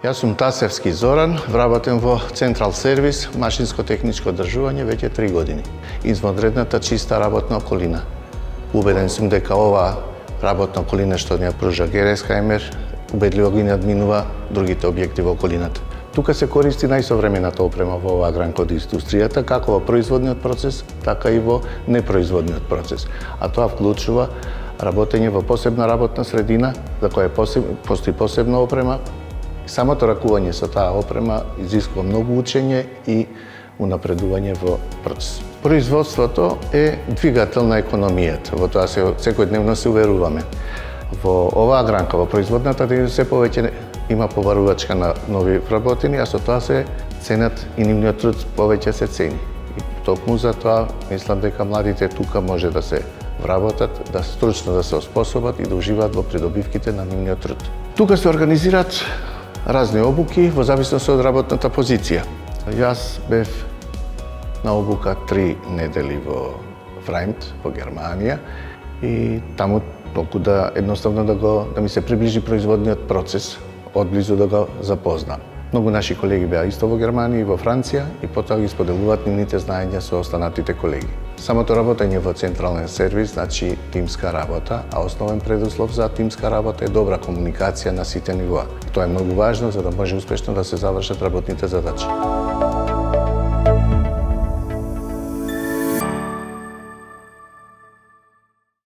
Јас сум Тасевски Зоран, вработен во Централ сервис, машинско-техничко одржување веќе 3 години. Извонредната чиста работна околина. Убеден сум дека оваа работна околина што ни ја пружа Гересхаймер, убедливо ги надминува другите објекти во околината. Тука се користи најсовремената опрема во оваа гранка од индустријата, како во производниот процес, така и во непроизводниот процес. А тоа вклучува работење во посебна работна средина, за која постои посебна опрема. Самото ракување со таа опрема изискува многу учење и унапредување во процес. Производството е двигател на економијата, во тоа секојдневно се уверуваме. Во оваа гранка, во производната дейност, се повеќе има побарувачка на нови вработени, а со тоа се ценат и нивниот труд повеќе се цени. И токму за тоа мислам дека младите тука може да се вработат, да стручно да се оспособат и да уживаат во придобивките на нивниот труд. Тука се организираат разни обуки во зависност од работната позиција. Јас бев на обука 3 недели во Фрајмт, во Германија, и таму толку да едноставно да ми се приближи производниот процес, одблизу да го запознам. Многу наши колеги беа исто во Германија и во Франција и потоа ги споделуваат нивните знаења со останатите колеги. Самото работење во централен сервис значи тимска работа, а основен предуслов за тимска работа е добра комуникација на сите нивоа. Тоа е многу важно за да може успешно да се завршат работните задачи.